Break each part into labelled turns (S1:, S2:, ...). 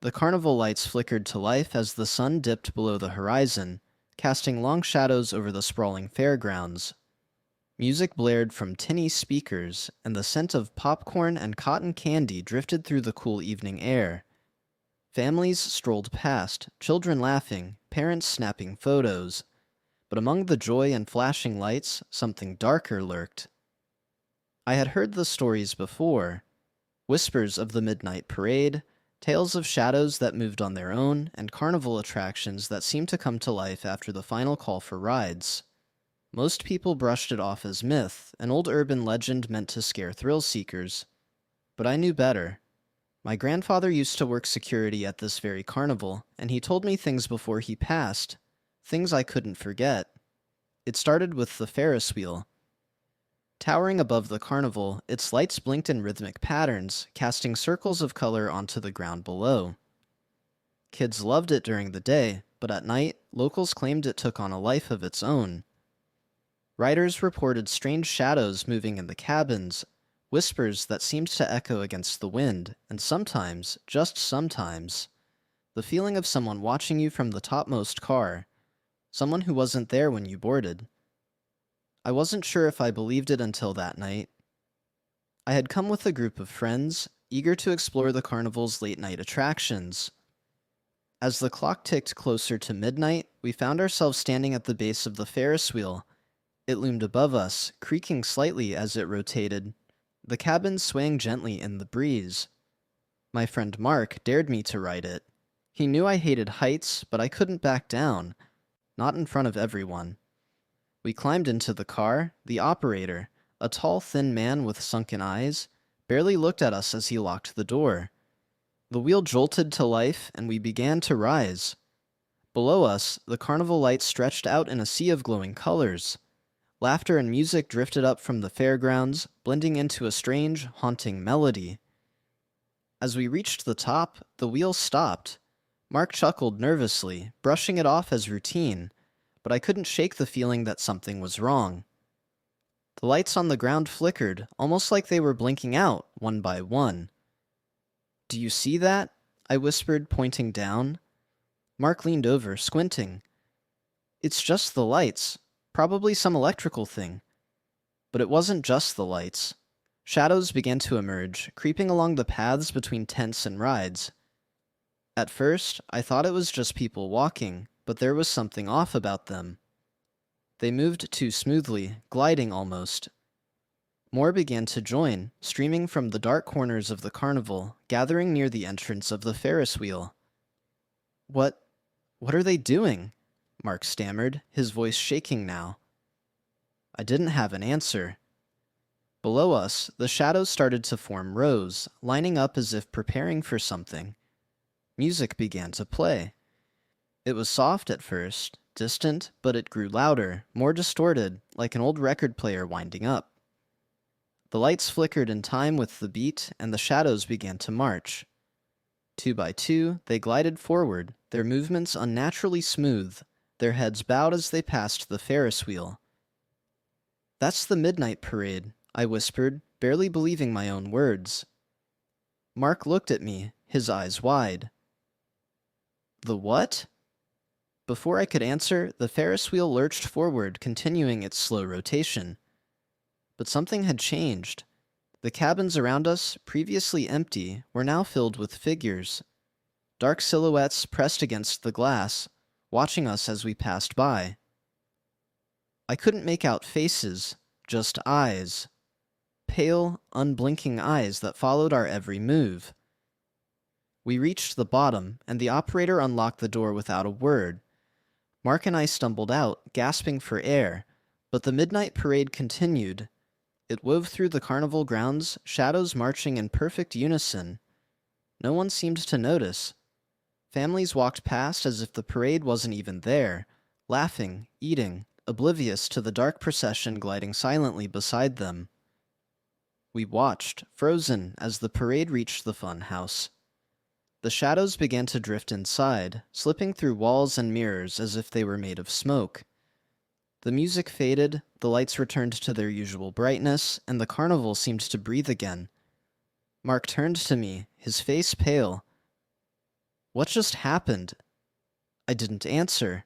S1: The carnival lights flickered to life as the sun dipped below the horizon, casting long shadows over the sprawling fairgrounds. Music blared from tinny speakers, and the scent of popcorn and cotton candy drifted through the cool evening air. Families strolled past, children laughing, parents snapping photos. But among the joy and flashing lights, something darker lurked. I had heard the stories before. Whispers of the midnight parade, tales of shadows that moved on their own, and carnival attractions that seemed to come to life after the final call for rides. Most people brushed it off as myth, an old urban legend meant to scare thrill seekers. But I knew better. My grandfather used to work security at this very carnival, and he told me things before he passed, things I couldn't forget. It started with the Ferris wheel. Towering above the carnival, its lights blinked in rhythmic patterns, casting circles of color onto the ground below. Kids loved it during the day, but at night, locals claimed it took on a life of its own. Riders reported strange shadows moving in the cabins, whispers that seemed to echo against the wind, and sometimes, just sometimes, the feeling of someone watching you from the topmost car, someone who wasn't there when you boarded. I wasn't sure if I believed it until that night. I had come with a group of friends, eager to explore the carnival's late-night attractions. As the clock ticked closer to midnight, we found ourselves standing at the base of the Ferris wheel. It loomed above us, creaking slightly as it rotated, the cabin swaying gently in the breeze. My friend Mark dared me to ride it. He knew I hated heights, but I couldn't back down, not in front of everyone. We climbed into the car. The operator, a tall, thin man with sunken eyes, barely looked at us as he locked the door. The wheel jolted to life, and we began to rise. Below us, the carnival lights stretched out in a sea of glowing colors. Laughter and music drifted up from the fairgrounds, blending into a strange, haunting melody. As we reached the top, the wheel stopped. Mark chuckled nervously, brushing it off as routine, but I couldn't shake the feeling that something was wrong. The lights on the ground flickered, almost like they were blinking out, one by one. "Do you see that?" I whispered, pointing down. Mark leaned over, squinting. "It's just the lights. Probably some electrical thing." But it wasn't just the lights. Shadows began to emerge, creeping along the paths between tents and rides. At first, I thought it was just people walking, but there was something off about them. They moved too smoothly, gliding almost. More began to join, streaming from the dark corners of the carnival, gathering near the entrance of the Ferris wheel. What are they doing?" Mark stammered, his voice shaking now. I didn't have an answer. Below us, the shadows started to form rows, lining up as if preparing for something. Music began to play. It was soft at first, distant, but it grew louder, more distorted, like an old record player winding up. The lights flickered in time with the beat, and the shadows began to march. 2 by 2, they glided forward, their movements unnaturally smooth, their heads bowed as they passed the Ferris wheel. "That's the midnight parade," I whispered, barely believing my own words. Mark looked at me, his eyes wide. "The what?" Before I could answer, the Ferris wheel lurched forward, continuing its slow rotation. But something had changed. The cabins around us, previously empty, were now filled with figures. Dark silhouettes pressed against the glass, watching us as we passed by. I couldn't make out faces, just eyes. Pale, unblinking eyes that followed our every move. We reached the bottom, and the operator unlocked the door without a word. Mark and I stumbled out, gasping for air, but the midnight parade continued. It wove through the carnival grounds, shadows marching in perfect unison. No one seemed to notice. Families walked past as if the parade wasn't even there, laughing, eating, oblivious to the dark procession gliding silently beside them. We watched, frozen, as the parade reached the fun house. The shadows began to drift inside, slipping through walls and mirrors as if they were made of smoke. The music faded, the lights returned to their usual brightness, and the carnival seemed to breathe again. Mark turned to me, his face pale. What just happened? I didn't answer.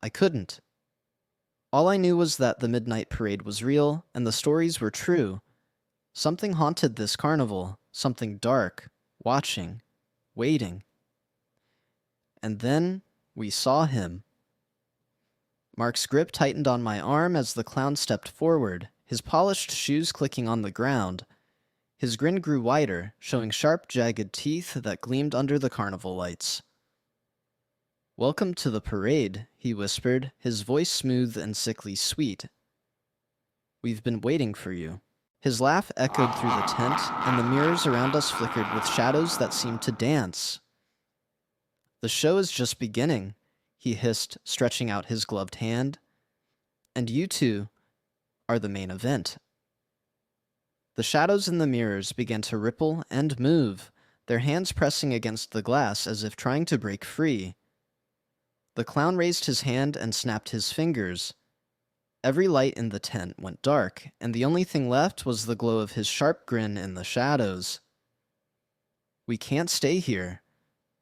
S1: I couldn't. All I knew was that the midnight parade was real, and the stories were true. Something haunted this carnival, something dark, watching, waiting. And then we saw him. Mark's grip tightened on my arm as the clown stepped forward, his polished shoes clicking on the ground. His grin grew wider, showing sharp, jagged teeth that gleamed under the carnival lights. "Welcome to the parade," he whispered, his voice smooth and sickly sweet. "We've been waiting for you." His laugh echoed through the tent, and the mirrors around us flickered with shadows that seemed to dance. "The show is just beginning," he hissed, stretching out his gloved hand. "And you two are the main event." The shadows in the mirrors began to ripple and move, their hands pressing against the glass as if trying to break free. The clown raised his hand and snapped his fingers. Every light in the tent went dark, and the only thing left was the glow of his sharp grin in the shadows. "We can't stay here,"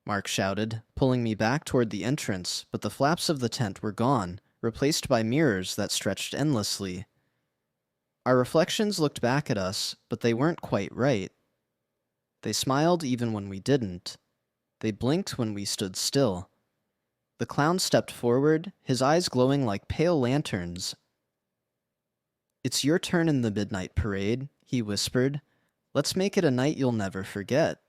S1: Mark shouted, pulling me back toward the entrance, but the flaps of the tent were gone, replaced by mirrors that stretched endlessly. Our reflections looked back at us, but they weren't quite right. They smiled even when we didn't. They blinked when we stood still. The clown stepped forward, his eyes glowing like pale lanterns. "It's your turn in the midnight parade," he whispered. "Let's make it a night you'll never forget."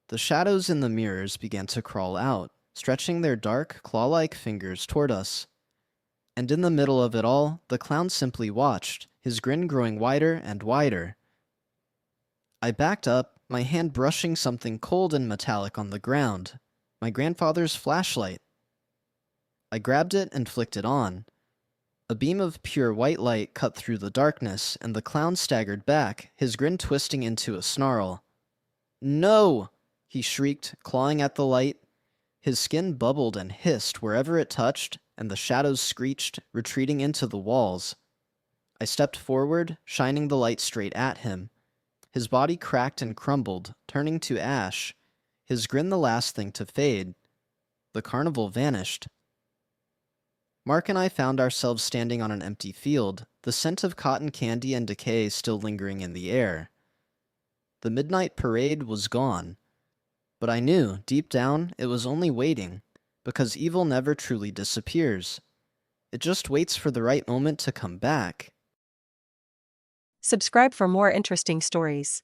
S1: The shadows in the mirrors began to crawl out, stretching their dark, claw-like fingers toward us. And in the middle of it all, the clown simply watched, his grin growing wider and wider. I backed up, my hand brushing something cold and metallic on the ground. My grandfather's flashlight. I grabbed it and flicked it on. A beam of pure white light cut through the darkness, and the clown staggered back, his grin twisting into a snarl. "No!" he shrieked, clawing at the light. His skin bubbled and hissed wherever it touched, and the shadows screeched, retreating into the walls. I stepped forward, shining the light straight at him. His body cracked and crumbled, turning to ash, his grin the last thing to fade. The carnival vanished. Mark and I found ourselves standing on an empty field, the scent of cotton candy and decay still lingering in the air. The midnight parade was gone. But I knew, deep down, it was only waiting, because evil never truly disappears. It just waits for the right moment to come back.
S2: Subscribe for more interesting stories.